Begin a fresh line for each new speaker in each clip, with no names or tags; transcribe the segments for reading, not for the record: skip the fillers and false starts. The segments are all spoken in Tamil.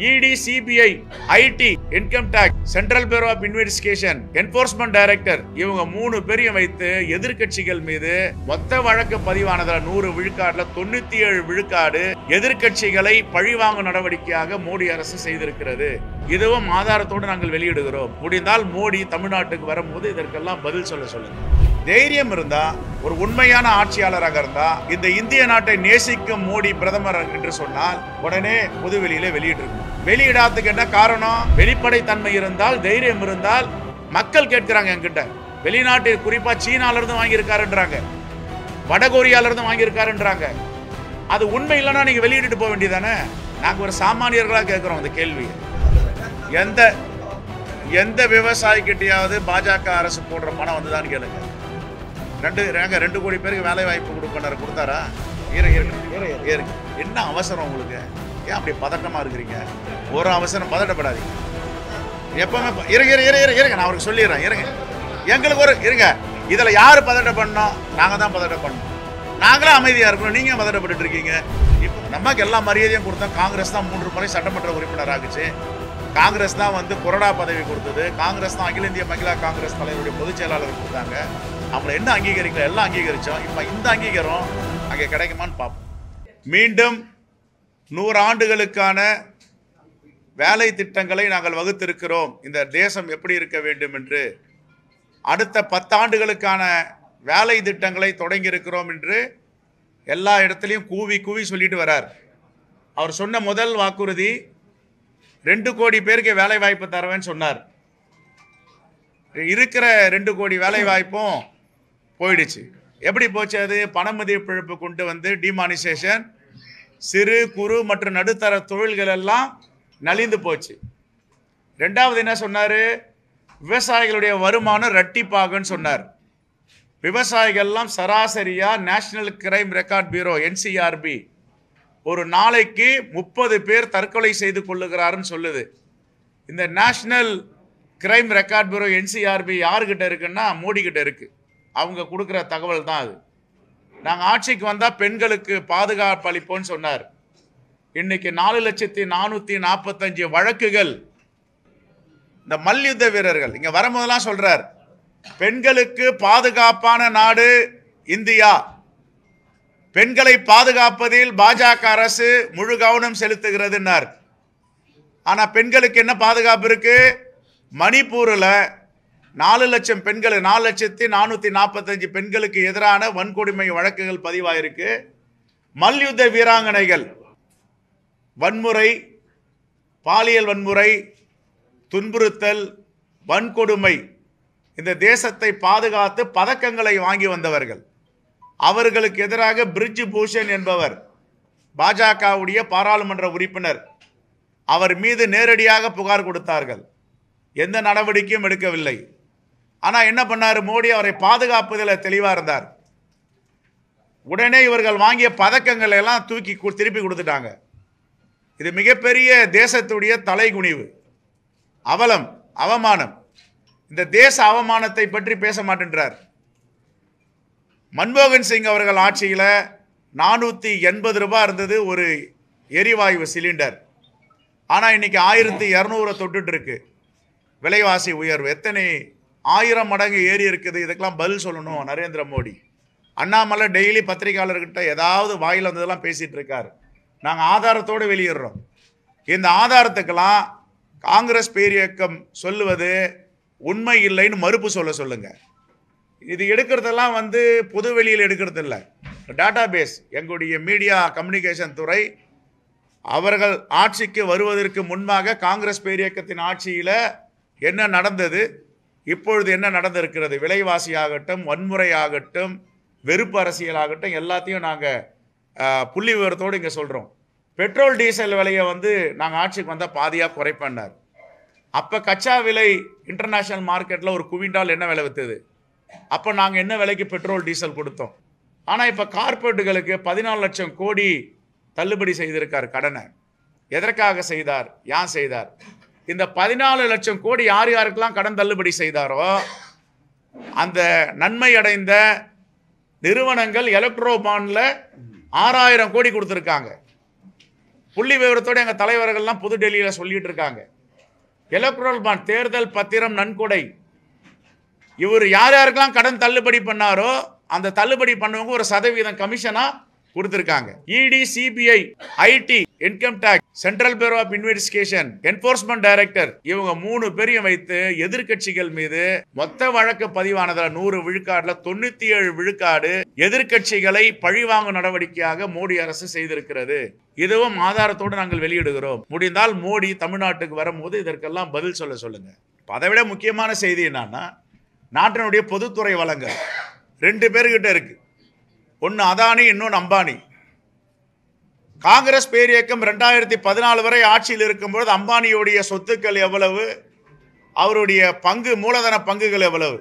ED, CBI, IT, Income Tax, Central Bureau of Investigation, Enforcement Director இவங்க 3 பேரையும் வைத்து எதிர்க்கட்சிகள் மீது மொத்த வழக்கு பதிவானதுல 100 விழுக்காடுல 97 விழுக்காடு எதிர்க்கட்சிகளை பழிவாங்கும் நடவடிக்கையாக மோடி அரசு செய்திருக்கிறது. இதுவும் ஆதாரத்தோடு நாங்கள் வெளியிடுகிறோம். முடிந்தால் மோடி தமிழ்நாட்டுக்கு வரும்போது இதற்கெல்லாம் பதில் சொல்லுங்க. தைரியம் இருந்தா, ஒரு உண்மையான ஆட்சியாளராக இருந்தா, இந்த இந்திய நாட்டை நேசிக்கும் மோடி பிரதமர் என்று சொன்னால் உடனே பொதுவெளியில வெளியிட்டிருக்கும். வெளியிடாததுக்கு என்ன காரணம்? வெளிப்படைத்தன்மை இருந்தால், தைரியம் இருந்தால் மக்கள் கேட்கிறாங்க என்கிட்ட. வெளிநாட்டில் குறிப்பா சீனால இருந்து வாங்கியிருக்காருன்றாங்க, வடகொரியால இருந்து வாங்கியிருக்காருன்றாங்க. அது உண்மை இல்லைன்னா நீங்க வெளியிட்டு போக வேண்டியதானே? நாங்க ஒரு சாமானியர்களா கேட்கிறோம் அந்த கேள்வி. எந்த விவசாயிகிட்டையாவது பாஜக அரசு போடுற பணம் வந்துதான் கேளுங்க. 2 கோடி பேருக்கு வேலை வாய்ப்பு கொடுத்தாரா? என்ன அவசரம் உங்களுக்கு? ஏன் அப்படி பதட்டமா இருக்கிறீங்க? ஒரு அவசரம், பதட்டப்படாதீங்க. எப்பவுமே இருங்க, நான் அவருக்கு சொல்லிடுறேன். எங்களுக்கு ஒரு இதுல யாரு பதட்டப்படணும்? நாங்க தான் பதட்டப்படணும். நாங்களும் அமைதியா இருக்கணும். நீங்க பதட்டப்பட்டு இருக்கீங்க. இப்போ நமக்கு எல்லா மரியாதையும் கொடுத்தோம். காங்கிரஸ் தான் 3 முறை சட்டமன்ற உறுப்பினர் ஆகுச்சு. காங்கிரஸ் தான் கொறடா பதவி கொடுத்தது. காங்கிரஸ் தான் அகில இந்திய மகிழா காங்கிரஸ் தலைவருடைய பொதுச் செயலாளர் கொடுத்தாங்க. அவங்களை என்ன அங்கீகரிக்கல? எல்லாம் அங்கீகரிச்சோம். இப்ப இந்த அங்கீகாரம் அங்கே கிடைக்குமான்னு பார்ப்போம். மீண்டும் 100 ஆண்டுகளுக்கான வேலை திட்டங்களை நாங்கள் வகுத்திருக்கிறோம். இந்த தேசம் எப்படி இருக்க வேண்டும் என்று அடுத்த 10 ஆண்டுகளுக்கான வேலை திட்டங்களை தொடங்கி இருக்கிறோம் என்று எல்லா இடத்துலையும் கூவி சொல்லிட்டு வரார். அவர் சொன்ன முதல் வாக்குறுதி 2 கோடி பேருக்கு வேலை வாய்ப்பு தருவேன்னு சொன்னார். இருக்கிற 2 கோடி வேலை வாய்ப்பும் போயிடுச்சு. எப்படி போச்சு? அது பண மதிப்பிழப்பு கொண்டு வந்து டிமானிசேஷன், சிறு குறு மற்றும் நடுத்தர தொழில்கள் எல்லாம் நலிந்து போச்சு. 2வது என்ன சொன்னாரு? விவசாயிகளுடைய வருமானம் இரட்டிப்பாகுன்னு சொன்னார். விவசாயிகள்லாம் சராசரியா national crime record bureau NCRB ஒரு நாளைக்கு 30 பேர் தற்கொலை செய்து கொள்ளுகிறாருன்னு சொல்லுது. இந்த national crime record bureau NCRB யாருக்கிட்ட இருக்குன்னா மோடி கிட்ட இருக்கு. அவங்க கொடுக்குற தகவல் தான் அது. நாங்கள் ஆட்சிக்கு வந்தால் பெண்களுக்கு பாதுகாப்பு அளிப்போன்னு சொன்னார். இன்னைக்கு 4,445 வழக்குகள். இந்த மல்யுத்த வீரர்கள் இங்க வரும்போதெல்லாம் சொல்றார், பெண்களுக்கு பாதுகாப்பான நாடு இந்தியா, பெண்களை பாதுகாப்பதில் பாஜக அரசு முழு கவனம் செலுத்துகிறதுன்னார். ஆனா பெண்களுக்கு என்ன பாதுகாப்பு இருக்கு? மணிப்பூரில் 4 லட்சம் பெண்கள், 4,445 பெண்களுக்கு எதிரான வன்கொடுமை வழக்குகள் பதிவாயிருக்கு. மல்யுத்த வீராங்கனைகள் வன்முறை, பாலியல் வன்முறை, துன்புறுத்தல், வன்கொடுமை, இந்த தேசத்தை பாதுகாத்து பதக்கங்களை வாங்கி வந்தவர்கள். அவர்களுக்கு எதிராக பிரிட்ஜ் பூஷன் என்பவர் பாஜகவுடைய பாராளுமன்ற உறுப்பினர், அவர் மீது நேரடியாக புகார் கொடுத்தார்கள். எந்த நடவடிக்கையும் எடுக்கவில்லை. ஆனால் என்ன பண்ணார் மோடி? அவரை பாதுகாப்பதில் தெளிவாக இருந்தார். உடனே இவர்கள் வாங்கிய பதக்கங்களை எல்லாம் தூக்கி திருப்பி கொடுத்துட்டாங்க. இது மிகப்பெரிய தேசத்துடைய தலைகுனிவு, அவமானம். இந்த தேச அவமானத்தை பற்றி பேச மாட்டேன்றார். மன்மோகன் சிங் அவர்கள் ஆட்சியில் 480 ரூபாய் இருந்தது ஒரு எரிவாயு சிலிண்டர். ஆனால் இன்னைக்கு 1200 தொட்டுட்டு இருக்கு. விலைவாசி உயர்வு எத்தனை 1000 மடங்கு ஏறி இருக்குது. இதுக்கெல்லாம் பதில் சொல்லணும் நரேந்திர மோடி. அண்ணாமலை டெய்லி பத்திரிகையாளர்கிட்ட ஏதாவது வாயில் வந்ததெல்லாம் பேசிட்டு இருக்காரு. நாங்கள் ஆதாரத்தோடு வெளியிடுறோம். இந்த ஆதாரத்துக்கெல்லாம் காங்கிரஸ் பேரியக்கம் சொல்லுவது உண்மை இல்லைன்னு மறுப்பு சொல்லுங்க. இது எடுக்கிறதெல்லாம் பொது வெளியில் எடுக்கிறது இல்லை, டேட்டா பேஸ். எங்களுடைய மீடியா கம்யூனிகேஷன் துறை அவர்கள் ஆட்சிக்கு வருவதற்கு முன்பாக காங்கிரஸ் பேரியக்கத்தின் ஆட்சியில் என்ன நடந்தது, இப்பொழுது என்ன நடந்திருக்கிறது, விலைவாசி ஆகட்டும், வன்முறை ஆகட்டும், வெறுப்பு அரசியல் ஆகட்டும், எல்லாத்தையும் நாங்கள் புள்ளி விவரத்தோடு இங்கே சொல்கிறோம். பெட்ரோல் டீசல் விலையை நாங்கள் ஆட்சிக்கு வந்தால் பாதியாக குறைப்பேன்னார். அப்போ கச்சா விலை இன்டர்நேஷ்னல் மார்க்கெட்டில் ஒரு குவிண்டால் என்ன விலை விற்றுது? அப்போ நாங்கள் என்ன விலைக்கு பெட்ரோல் டீசல் கொடுத்தோம்? ஆனால் இப்போ கார்பரேட்டுகளுக்கு 14 லட்சம் கோடி தள்ளுபடி செய்திருக்கார் கடனை. எதற்காக செய்தார்? ஏன் செய்தார்? இந்த 14 லட்சம் கோடி யார் யாருக்கெல்லாம் கடன் தள்ளுபடி செய்தாரோ அந்த நன்மை அடைந்த நிறுவனங்கள் எலக்ட்ரோ பாண்ட்ல 6000 கோடி கொடுத்துருக்காங்க. புள்ளி விவரத்தோடு எங்கள் தலைவர்கள்லாம் புது டெல்லியில் சொல்லிட்டு இருக்காங்க. எலக்ட்ரல் பாண்ட் தேர்தல் பத்திரம் நன்கொடை, இவர் யார் யாருக்கெல்லாம் கடன் தள்ளுபடி பண்ணாரோ அந்த தள்ளுபடி பண்ணவங்க ஒரு சதவீதம் கமிஷனா கொடுத்திருக்காங்க. ED, CBI, IT, income tax, central bureau of investigation, enforcement director, இவங்க 3 பேரையும் வைத்து எதிர்கட்சிகள் மீது மொத்த வழக்கு பதிவானதுல 100 விழுக்காடுல 97 விழுக்காடு எதிர்கட்சிகளை பழிவாங்கும் நடவடிக்கையாக மோடி அரசு செய்திருக்கிறது. இதுவும் ஆதாரத்தோடு நாங்கள் வெளியிடுகிறோம். முடிந்தால் மோடி தமிழ்நாட்டுக்கு வரும்போது இதற்கெல்லாம் பதில் சொல்லுங்க. அதை விட முக்கியமான செய்தி என்னன்னா, நாட்டினுடைய பொதுத்துறை வளங்கள் 2 பேர்கிட்ட இருக்கு. ஒன்னு அதானி, இன்னொன்று அம்பானி. காங்கிரஸ் பேரியக்கம் 2014 வரை ஆட்சியில் இருக்கும்போது அம்பானியுடைய சொத்துக்கள் எவ்வளவு, அவருடைய பங்கு, மூலதன பங்குகள் எவ்வளவு,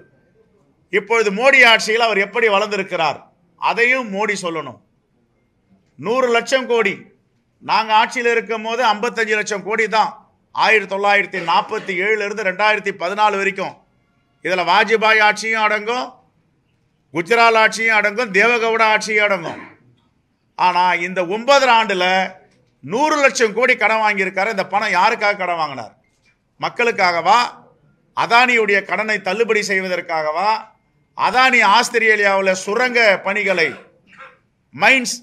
இப்பொழுது மோடி ஆட்சியில் அவர் எப்படி வளர்ந்திருக்கிறார் அதையும் மோடி சொல்லணும். 100 லட்சம் கோடி, நாங்கள் ஆட்சியில் இருக்கும் போது 55 லட்சம் கோடி தான். 1947 இருந்து 2014 வரைக்கும். இதில் வாஜ்பாய் ஆட்சியும் அடங்கும், குஜராத் ஆட்சியும் அடங்கும், தேவகவுடா ஆட்சியும் அடங்கும். ஆனால் இந்த 9 ஆண்டுல 100 லட்சம் கோடி கடன் வாங்கியிருக்காரு. இந்த பணம் யாருக்காக கடன் வாங்கினார்? மக்களுக்காகவா? அதானியுடைய கடனை தள்ளுபடி செய்வதற்காகவா? அதானி ஆஸ்திரேலியாவில் சுரங்க பணிகளை, மைன்ஸ்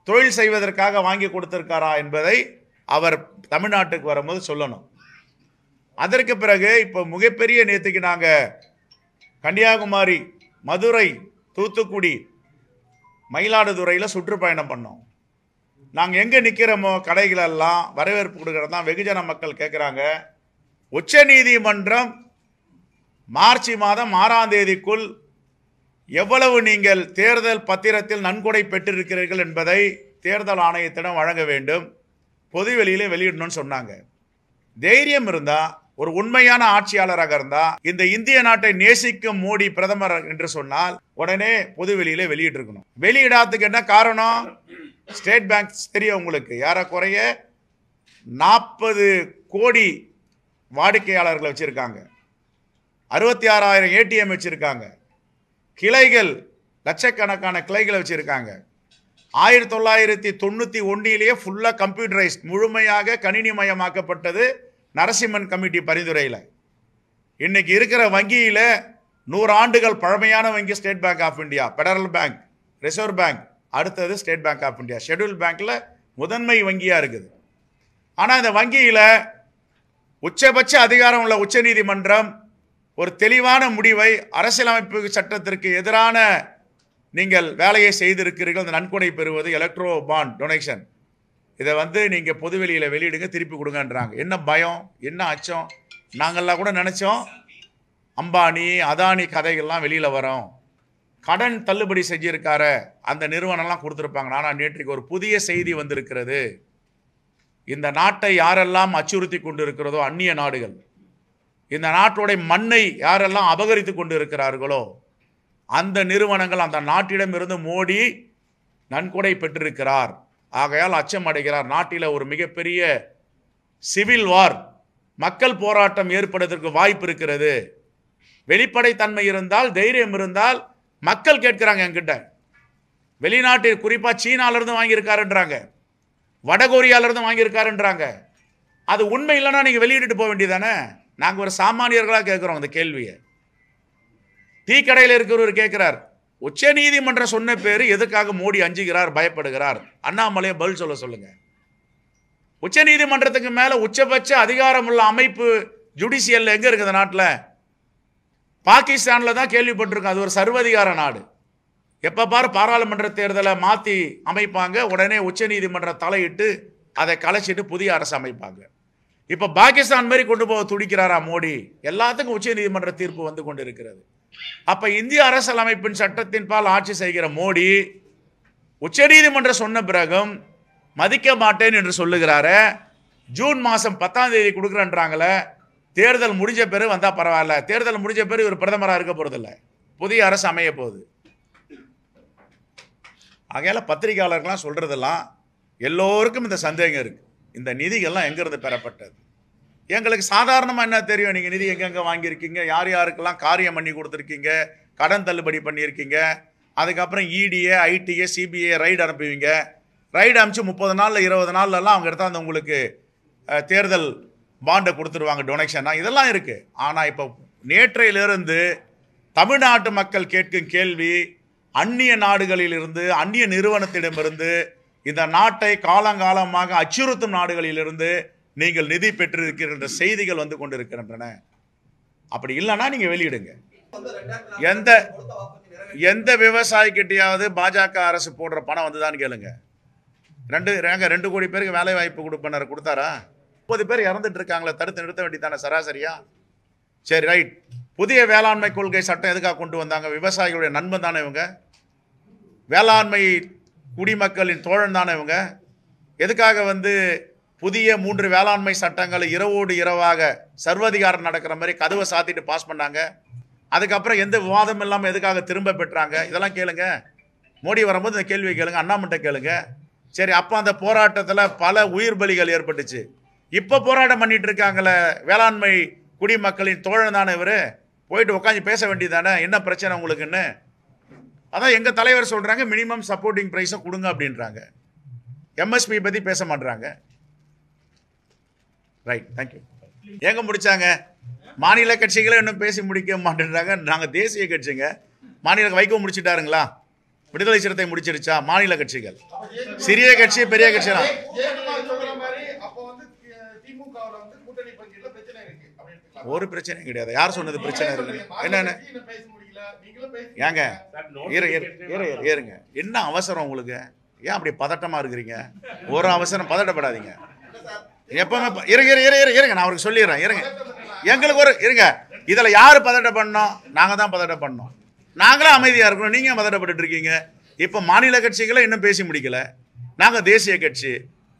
தொழில் செய்வதற்காக வாங்கி கொடுத்திருக்காரா என்பதை அவர் தமிழ்நாட்டுக்கு வரும்போது சொல்லணும். அதற்கு பிறகு இப்போ மிகப்பெரிய நேற்றுக்கு நாங்கள் கன்னியாகுமரி, மதுரை, தூத்துக்குடி, மயிலாடுதுறையில் சுற்றுப்பயணம் பண்ணோம். நாங்கள் எங்கே நிற்கிறோமோ கடைகளெல்லாம் வரவேற்பு கொடுக்கறது தான். வெகுஜன மக்கள் கேட்குறாங்க, உச்ச நீதிமன்றம் மார்ச் மாதம் 6ஆம் தேதிக்குள் எவ்வளவு நீங்கள் தேர்தல் பத்திரத்தில் நன்கொடை பெற்றிருக்கிறீர்கள் என்பதை தேர்தல் ஆணையத்திடம் வழங்க வேண்டும், பொதுவெளியிலே வெளியிடணும்னு சொன்னாங்க. தைரியம் இருந்தால், ஒரு உண்மையான ஆட்சியாளராக இருந்தால், இந்த இந்திய நாட்டை நேசிக்கும் மோடி பிரதமர் என்று சொன்னால் உடனே பொதுவெளியிலே வெளியிட்டிருக்கணும். வெளியிடாததுக்கு என்ன காரணம்? ஸ்டேட் பேங்க் தெரியும் உங்களுக்கு, ஏறக்குறைய 40 கோடி வாடிக்கையாளர்களை வச்சிருக்காங்க, 66,000 ஏடிஎம் வச்சிருக்காங்க, கிளைகள் லட்சக்கணக்கான கிளைகளை வச்சிருக்காங்க. 1991 ஃபுல்லா கம்ப்யூட்டரைஸ்ட், முழுமையாக கணினிமயமாக்கப்பட்டது நரசிம்மன் கமிட்டி பரிந்துரையில். இன்னைக்கு இருக்கிற வங்கியில் 100 ஆண்டுகள் பழமையான வங்கி State Bank of India, federal bank, reserve bank, அடுத்தது State Bank of India. Schedule பேங்க்ல முதன்மை வங்கியாக இருக்குது. ஆனால் இந்த வங்கியில் உச்சபட்ச அதிகாரம் உள்ள உச்ச நீதிமன்றம் ஒரு தெளிவான முடிவை, அரசியலமைப்பு சட்டத்திற்கு எதிரான நீங்கள் வேலையை செய்திருக்கிறீர்கள், இந்த நன்கொடை பெறுவது, எலக்ட்ரோ பாண்ட் டொனேஷன், இதை நீங்கள் பொதுவெளியில் வெளியிடுங்க, திருப்பி கொடுங்கன்றாங்க. என்ன பயம், என்ன அச்சம்? நாங்கள்லாம் கூட நினச்சோம் அம்பானி, அதானி கதைகள்லாம் வெளியில் வரும், கடன் தள்ளுபடி செஞ்சிருக்கார அந்த நிறுவனம்லாம் கொடுத்துருப்பாங்க. ஆனால் நேற்றைக்கு ஒரு புதிய செய்தி வந்திருக்கிறது. இந்த நாட்டை யாரெல்லாம் அச்சுறுத்தி கொண்டு இருக்கிறதோ அந்நிய நாடுகள், இந்த நாட்டுடைய மண்ணை யாரெல்லாம் அபகரித்து கொண்டு இருக்கிறார்களோ அந்த நிறுவனங்கள், அந்த நாட்டிடம் இருந்து மோடி நன்கொடை பெற்றிருக்கிறார். ஆகையால் அச்சம் அடைகிறார். நாட்டில் ஒரு மிகப்பெரிய சிவில் வார், மக்கள் போராட்டம் ஏற்படுவதற்கு வாய்ப்பு இருக்கிறது. வெளிப்படைத்தன்மை இருந்தால், தைரியம் இருந்தால், மக்கள் கேட்கிறாங்க என்கிட்ட. வெளிநாட்டில் குறிப்பாக சீனாவிலிருந்து வாங்கியிருக்காருன்றாங்க, வடகொரியாவிலிருந்து வாங்கியிருக்காருன்றாங்க. அது உண்மை இல்லைன்னா நீங்கள் வெளியிட்டு போக வேண்டியதானே? நாங்கள் ஒரு சாமானியர்களாக கேட்குறோம் அந்த கேள்வியை. டீ கடையில் இருக்கிறவர் கேட்கிறார், உச்ச நீதிமன்றம் சொன்ன பேரு எதுக்காக மோடி அஞ்சுகிறார், பயப்படுகிறார்? அண்ணாமலையை பதில் சொல்லுங்க. உச்ச நீதிமன்றத்துக்கு மேல உச்சபட்ச அதிகாரம் உள்ள அமைப்பு ஜுடிஷியல் எங்க இருக்குது நாட்டில்? பாகிஸ்தான்ல தான் கேள்விப்பட்டிருக்கோம். அது ஒரு சர்வதிகார நாடு. எப்ப பாரு பாராளுமன்ற தேர்தலை மாத்தி அமைப்பாங்க, உடனே உச்ச நீதிமன்றம் தலையிட்டு அதை கலைச்சிட்டு புதிய அரசு அமைப்பாங்க. இப்ப பாகிஸ்தான் மாதிரி கொண்டு போக துடிக்கிறாரா மோடி? எல்லாத்துக்கும் உச்ச நீதிமன்ற தீர்ப்பு வந்து கொண்டு இருக்கிறது. அப்ப இந்திய அரசியலமைப்பின் சட்டத்தின் பால் ஆட்சி செய்கிற மோடி உச்ச நீதிமன்றம் சொன்ன பிறகும் மதிக்க மாட்டேன் என்று சொல்லுகிறாரு. ஜூன் மாதம் 10ஆம் தேதி கொடுக்குறேன்றாங்களே, தேர்தல் முடிஞ்ச பிறகு வந்தா பரவாயில்ல. தேர்தல் முடிஞ்ச பிறகு இவர் பிரதமராக இருக்க போறதில்லை, புதிய அரசு அமைய போகுது. ஆகையால பத்திரிகையாளர்கள்லாம் சொல்றதெல்லாம் எல்லோருக்கும் இந்த சந்தேகம் இருக்கு, இந்த நிதிகள்லாம் எங்கிருந்து பெறப்பட்டது? எங்களுக்கு சாதாரணமாக என்ன தெரியும், நீங்கள் நிதி எங்கெங்கே வாங்கியிருக்கீங்க, யார் யாருக்கெல்லாம் காரியம் பண்ணி கொடுத்துருக்கீங்க, கடன் தள்ளுபடி பண்ணியிருக்கீங்க, அதுக்கப்புறம் இடிஏ, ஐடிஏ, சிபிஐ ரைடு அனுப்புவீங்க. ரைடு அமிச்சு 30 நாளில் 20 நாள்லாம் அவங்க எடுத்தாந்து உங்களுக்கு தேர்தல் பாண்டை கொடுத்துருவாங்க டொனேஷனா, இதெல்லாம் இருக்குது. ஆனால் இப்போ நேற்றையிலிருந்து தமிழ்நாட்டு மக்கள் கேட்கும் கேள்வி, அந்நிய நாடுகளிலிருந்து அந்நிய நிறுவனத்திடமிருந்து இந்த நாட்டை காலங்காலமாக அச்சுறுத்தும் நாடுகளிலிருந்து நீங்கள் நிதி பெற்றிருக்கின்ற செய்திகள் வந்து கொண்டிருக்கின்றன. அப்படி இல்லைன்னா நீங்கள் வெளியிடுங்க. எந்த விவசாயிக்கிட்டையாவது பாஜக அரசு போடுற பணம் வந்துதான்னு கேளுங்க. 2 கோடி பேருக்கு வேலை வாய்ப்பு கொடுத்தாரா? 30 பேர் இறந்துட்டு இருக்காங்களே, தடுத்து நிறுத்த வேண்டியதானே சராசரியா? சரி, ரைட். புதிய வேளாண்மை கொள்கை சட்டம் எதுக்காக கொண்டு வந்தாங்க? விவசாயிகளுடைய நண்பன் தானே இவங்க, வேளாண்மை குடிமக்களின் தோழன் தானே இவங்க. எதுக்காக வந்து புதிய 3 வேளாண்மை சட்டங்களை இரவோடு இரவாக சர்வதிகாரம் நடக்கிற மாதிரி கதவை சாத்திட்டு பாஸ் பண்ணாங்க? அதுக்கப்புறம் எந்த விவாதம் இல்லாமல் எதுக்காக திரும்ப பெற்றாங்க? இதெல்லாம் கேளுங்க. மோடி வரும்போது இந்த கேள்வியை கேளுங்க, அண்ணாமட்ட கேளுங்க. சரி, அப்போ அந்த போராட்டத்தில் பல உயிர் பலிகள் ஏற்பட்டுச்சு. இப்போ போராட்டம் பண்ணிட்டு இருக்காங்களே வேளாண்மை குடிமக்களின் தோழன் தானே இவர், போயிட்டு உட்காந்து பேச வேண்டியதானே என்ன பிரச்சனை உங்களுக்குன்னு. அதான் எங்கள் தலைவர் சொல்கிறாங்க, மினிமம் சப்போர்ட்டிங் ப்ரைஸை கொடுங்க அப்படின்றாங்க. எம்எஸ்பி பற்றி பேச மாட்டுறாங்க. Right, thank you. எங்கே முடித்தாங்க? மாநில கட்சிகளை இன்னும் பேசி முடிக்க மாட்டேன்றாங்க. நாங்கள் தேசிய கட்சிங்க. மாநில வைகோ முடிச்சுட்டாருங்களா? விடுதலை சிறுத்தை முடிச்சிருச்சா? மாநில கட்சிகள், சிறிய கட்சி பெரிய கட்சி ஒரு பிரச்சனையும் கிடையாது. யார் சொன்னது பிரச்சனை இருக்கு? என்னன்னு ஏங்க ஏறுங்க, என்ன அவசரம் உங்களுக்கு? ஏன் அப்படி பதட்டமா இருக்கிறீங்க? ஒரு அவசரம், பதட்டப்படாதீங்க. எப்பவுமே இருங்க, நான் அவருக்கு சொல்லிடுறேன். இருங்க, எங்களுக்கு ஒரு இருங்க. இதுல யாரு பதட்டம் பண்ணோம்? நாங்க தான் பதட்டம் பண்ணோம். நாங்களும் அமைதியா இருக்கணும், நீங்க பதட்டப்பட்டு இருக்கீங்க. இப்ப மாநில கட்சிகளை இன்னும் பேசி முடிக்கல. நாங்க தேசிய கட்சி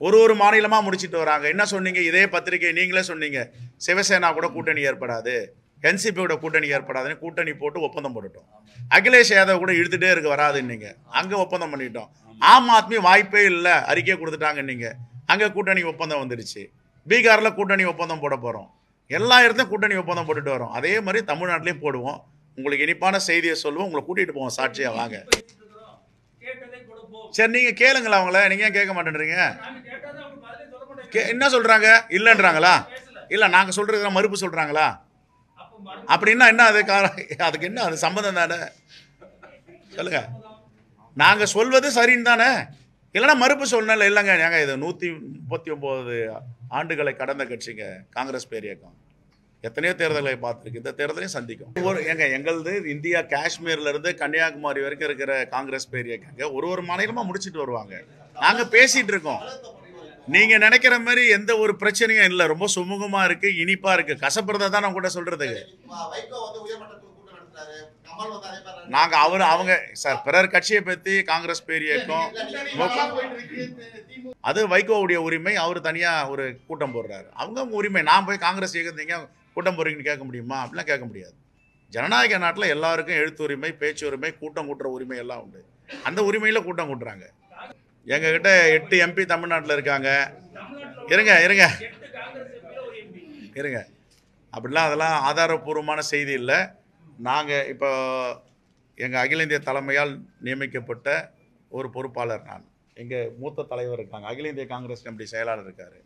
ஒரு மாநிலமா முடிச்சிட்டு வராங்க. என்ன சொன்னீங்க? இதே பத்திரிகை நீங்களே சொன்னீங்க, சிவசேனா கூட கூட்டணி ஏற்படாது, என்சிபியோட கூட்டணி ஏற்படாதுன்னு கூட்டணி போட்டு ஒப்பந்தம் போட்டுட்டோம். அகிலேஷ் யாதவ் கூட இழுத்துட்டே இருக்கு, வராதுன்னீங்க, அங்க ஒப்பந்தம் பண்ணிட்டோம். ஆம் ஆத்மி வாய்ப்பே இல்லை, அறிக்கை கொடுத்துட்டாங்க, நீங்க அங்க கூட்டணி ஒப்பந்தம் வந்துடுச்சு. பீகார்ல கூட்டணி ஒப்பந்தம் போட போறோம். எல்லா இடத்துலையும் கூட்டணி ஒப்பந்தம் போட்டுட்டு வரோம். அதே மாதிரி தமிழ்நாட்டிலையும் போடுவோம். உங்களுக்கு இனிப்பான செய்தியை சொல்லுவோம், உங்களை கூட்டிட்டு போவோம் சாட்சியா, வாங்க. சரி, நீங்க கேளுங்களா அவங்கள? நீங்க ஏன் கேட்க மாட்டேன்றீங்க? என்ன சொல்றாங்க? இல்லைன்றாங்களா? இல்ல, நாங்க சொல்றது மறுப்பு சொல்றாங்களா? அப்படின்னா என்ன? அதுக்கு என்ன அது சம்பந்தம் தானே? சொல்லுங்க. நாங்க சொல்வது சரின்னு தானே? இல்லைன்னா மறுப்பு சொல்லணும். இல்லைங்க, நாங்கள் இது 139 ஆண்டுகளை கடந்த கட்சிங்க காங்கிரஸ் பேரியக்கம். எத்தனையோ தேர்தலை பார்த்துருக்கு, இந்த தேர்தலையும் சந்திக்கும். எங்களது இந்தியா காஷ்மீர்ல இருந்து கன்னியாகுமரி வரைக்கும் இருக்கிற காங்கிரஸ் பேரியக்கங்க ஒரு மாநிலமா முடிச்சுட்டு வருவாங்க. நாங்க பேசிட்டு இருக்கோம். நீங்க நினைக்கிற மாதிரி எந்த ஒரு பிரச்சனையும் இல்லை. ரொம்ப சுமூகமா இருக்கு, இனிப்பா இருக்கு. கசப்புறதை தான் நான் கூட சொல்றதுக்கு நாங்க அவங்க சார் பிறர் கட்சியை பத்தி காங்கிரஸ் பேரியக்கம் அது வைகோவுடைய உரிமை. அவர் தனியா ஒரு கூட்டம் போடுறாரு, அவங்க உரிமை. நான் போய் காங்கிரஸ் இயக்கத்தீங்க கூட்டம் போடுறீங்கன்னு கேட்க முடியுமா? அப்படிலாம் கேட்க முடியாது. ஜனநாயக நாட்டில் எல்லாருக்கும் எழுத்து உரிமை, பேச்சு உரிமை, கூட்டம் கூட்டுற உரிமை எல்லாம் உண்டு. அந்த உரிமையில கூட்டம் கூட்டுறாங்க. எங்ககிட்ட 8 எம்பி தமிழ்நாட்டில் இருக்காங்க. இருங்க அப்படிலாம் அதெல்லாம் ஆதாரபூர்வமான செய்தி இல்லை. நாங்கள் இப்போ எங்கள் அகில இந்திய தலைமையால் நியமிக்கப்பட்ட ஒரு பொறுப்பாளர் நான். எங்கள் மூத்த தலைவர் இருக்காங்க, அகில இந்திய காங்கிரஸ் கமிட்டி செயலாளர் இருக்கார்.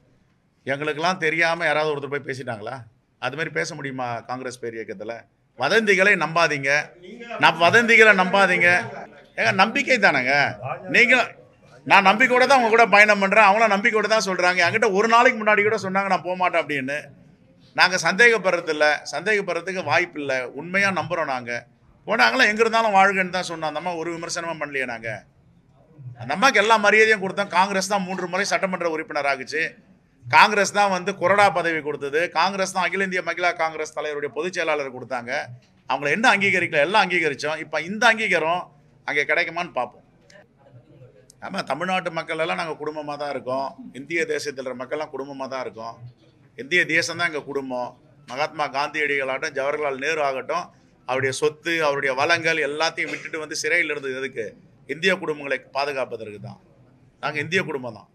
எங்களுக்கெல்லாம் தெரியாமல் யாராவது ஒருத்தர் போய் பேசிட்டாங்களா? அது மாதிரி பேச முடியுமா காங்கிரஸ் பேர் இயக்கத்தில்? வதந்திகளை நம்பாதீங்க, வதந்திகளை நம்பாதீங்க. ஏங்க நம்பிக்கை தானேங்க. நான் நம்பிக்கையோட தான் அவங்க கூட பயணம் பண்ணுறேன், அவங்களாம் நம்பிக்கையோட தான் சொல்கிறாங்க. என்கிட்ட ஒரு நாளைக்கு முன்னாடி கூட சொன்னாங்க நான் போக மாட்டேன் அப்படின்னு. நாங்கள் சந்தேகப்படுறதுக்கு வாய்ப்பு இல்லை. உண்மையாக நம்புகிறோம். நாங்கள் போனாங்களா எங்கே இருந்தாலும் வாழ்கன்னு தான் சொன்னோம். அந்த அம்மா ஒரு விமர்சனமாக பண்ணலையே. நாங்கள் அந்த அம்மாவுக்கு எல்லா மரியாதையும் கொடுத்தோம். காங்கிரஸ் தான் 3 முறை சட்டமன்ற உறுப்பினர் ஆகுச்சு. காங்கிரஸ் தான் வந்து கொறடா பதவி கொடுத்தது. காங்கிரஸ் தான் அகில இந்திய மகிழா காங்கிரஸ் தலைவருடைய பொதுச் செயலாளர் கொடுத்தாங்க. அவங்கள என்ன அங்கீகரிக்கல, எல்லாம் அங்கீகரித்தோம். இப்போ இந்த அங்கீகாரம் அங்கே கிடைக்குமான்னு பார்ப்போம். ஆமாம், தமிழ்நாட்டு மக்கள் எல்லாம் நாங்கள் குடும்பமாக தான் இருக்கோம். இந்திய தேசத்தில் இருக்கிற மக்கள்லாம் குடும்பமாக தான் இருக்கோம். இந்திய தேசம் தான் எங்கள் குடும்பம். மகாத்மா காந்தியடிகளாகட்டும், ஜவஹர்லால் நேரு ஆகட்டும், அவருடைய சொத்து, அவருடைய வளங்கள் எல்லாத்தையும் விட்டுட்டு வந்து சிறையில் இருந்தது எதுக்கு? இந்திய குடும்பங்களை பாதுகாப்பதற்கு தான். நாங்கள் இந்திய குடும்பம் தான்.